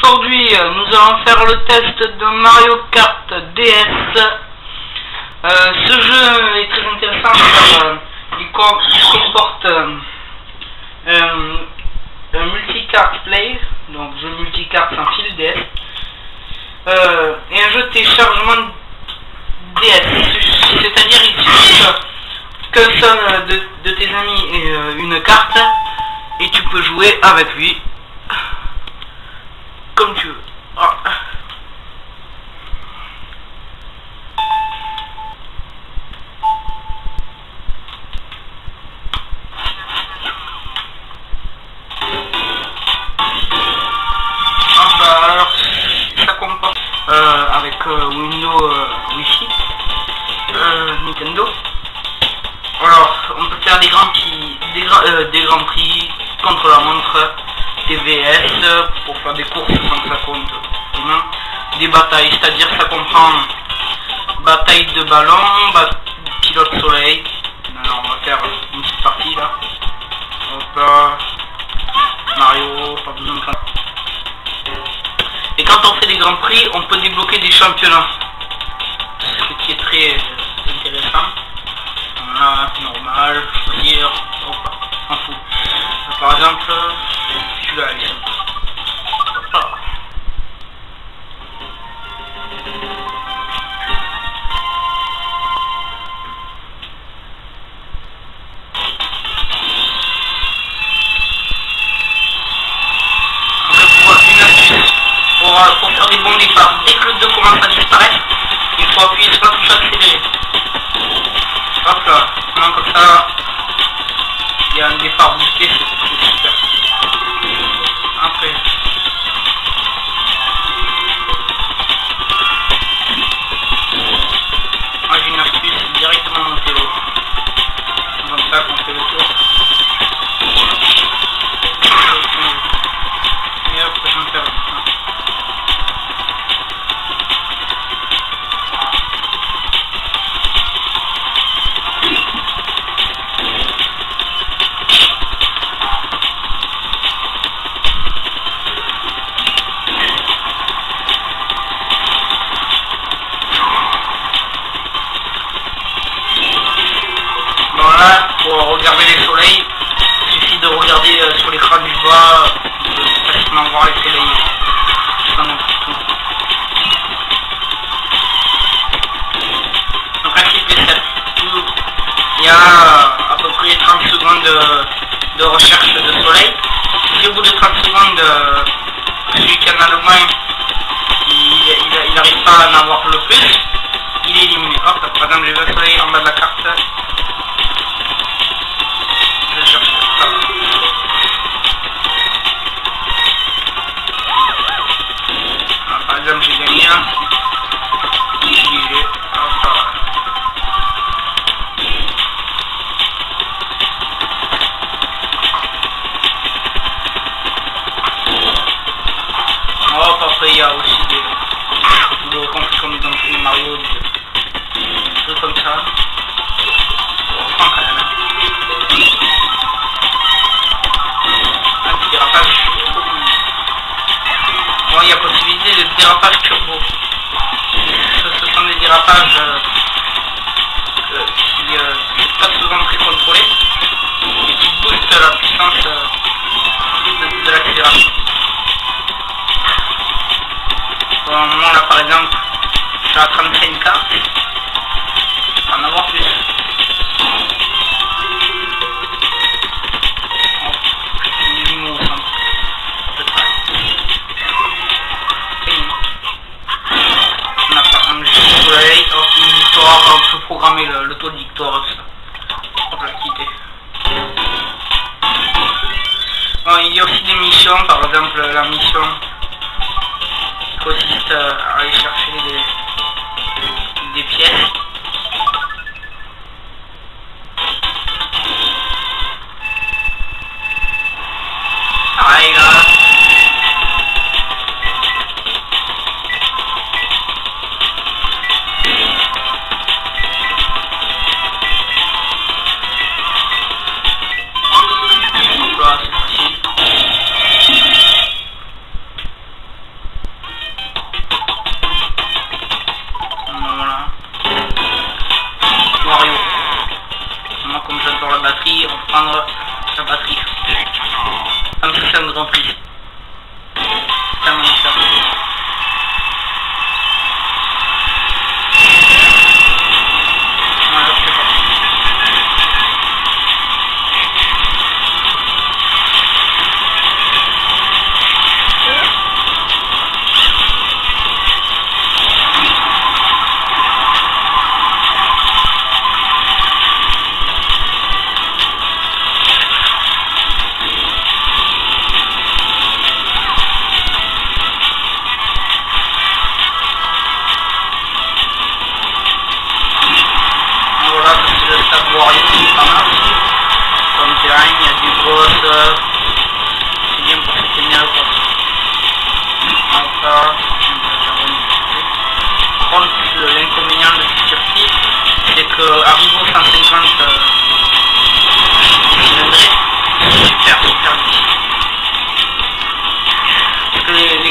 Aujourd'hui, nous allons faire le test de Mario Kart DS. Ce jeu est très intéressant car il comporte un multicart play, donc jeu multicart sans fil DS, et un jeu de téléchargement DS, c'est-à-dire il suffit qu'un seul de tes amis ait une carte et tu peux jouer avec lui comme tu veux. Ah. Alors, ça comporte avec Windows Wi-Fi, Nintendo. Alors, on peut faire des grands prix contre la montre, TVS pour faire des courses sans que ça compte vraiment, des batailles, c'est-à-dire ça comprend bataille de ballon, pilote soleil. Alors on va faire une petite partie là. Hop là. Mario, pas besoin de ça. Et quand on fait des grands prix, on peut débloquer des championnats, ce qui est très intéressant. Voilà, normal, choisir, on fout. Par exemple, celui-là, il est. Pour faire des bons départs, dès que le 2 commence à disparaître, il faut appuyer sur la touche accélérée. Hop là, non, comme ça, il y a un départ boosté, c'est super. Après, moi j'ai une astuce, directement monter l'eau. Comme ça qu'on fait le tour. Et hop, je me perds. Pour regarder les soleils, il suffit de regarder sur l'écran du bas, de facilement voir les soleils. Donc ainsi que il y a à peu près 30 secondes de recherche de soleil. Si au bout de 30 secondes, celui qui en a le moins, il n'arrive pas à en avoir le plus, il est éliminé. Hop, par exemple, j'ai le soleil en bas de la carte. Par exemple, j'ai gagné un. Hop, après il y a aussi des compris comme dans les Mario, des trucs comme ça. On reprend quand même. Un petit dérapage. Bon, il y a possibilité de dérapage turbo. Ce sont des dérapages qui ne sont pas souvent très contrôlés et qui boostent la puissance de l'accélération. Bon, moi là par exemple, je suis à 35K, je peux en avoir plus. On peut programmer le taux de victoire, hop là, quitter. Bon, il y a aussi des missions, par exemple la mission qui consiste à aller chercher des pièces. Pareil là.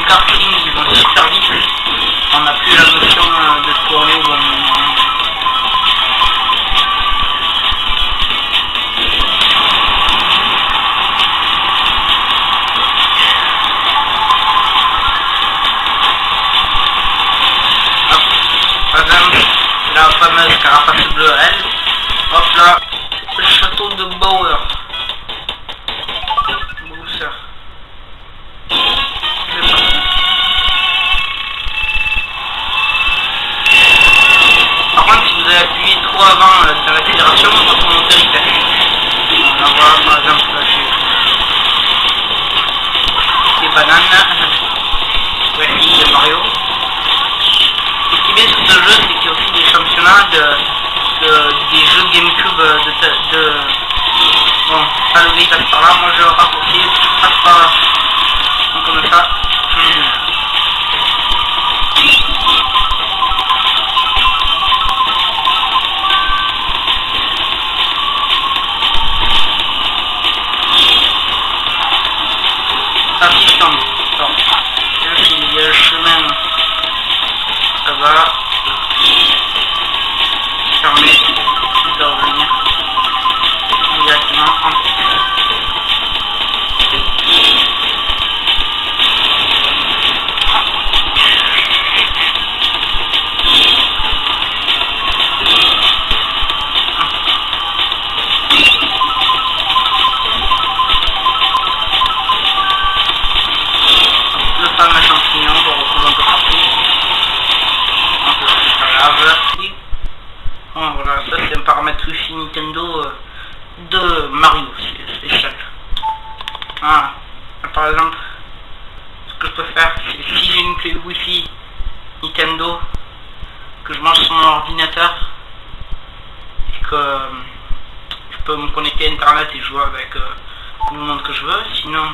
les kartings ils vont super vite, on n'a plus la notion de tourner au bon moment. La fameuse carapace bleue, elle. Hop là, le château de Bauer. Bowser. C'est parti. Par contre, si vous avez appuyé trop avant dans l'accélération, votre moteur il pète. On va voir par exemple là j'ai des bananes. Ouais, de Mario. Ce qui est bien sur ce jeu, c'est qu'il y a aussi des championnats des jeux GameCube bon, ça le gars il passe par là, moi je raccourcis, je passe par là. Donc comme ça, ça si je tombe. Attends, il y a le chemin. Ça va. Fermé. Je dois revenir. Directement en le fameux champignon qu'on retrouve un peu partout. Bon, voilà, ça c'est un paramètre Wi-Fi Nintendo de Mario, c'est spécial. Voilà. Par exemple, ce que je peux faire, c'est si j'ai une clé Wi-Fi Nintendo, que je mange sur mon ordinateur, et que je peux me connecter à internet et jouer avec tout le monde que je veux. Sinon,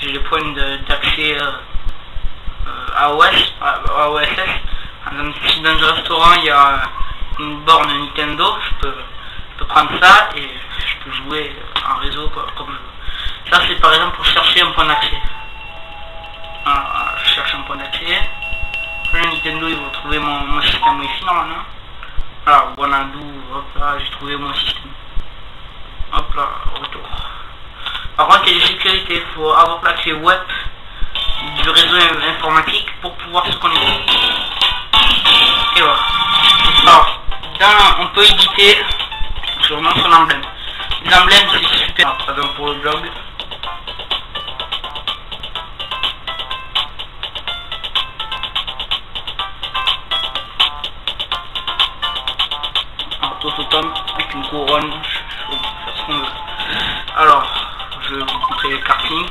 j'ai les points d'accès à OSS. Si dans un restaurant il y a une borne Nintendo, je peux prendre ça et je peux jouer en réseau comme je veux. Ça c'est par exemple pour chercher un point d'accès. Je cherche un point d'accès. Le Nintendo il va trouver mon système Wi-Fi normalement. Alors Wanadu, hop là, j'ai trouvé mon système. Hop là, retour. Par contre il y a des sécurités, il faut avoir la clé web du réseau informatique pour pouvoir se connecter. Et voilà. Alors, on peut éditer, je vous montre l'emblème. L'emblème c'est super, par exemple pour le blog. Alors, Tototom avec une couronne, je vais faire ce qu'on veut. Alors, je vais vous montrer les kartings.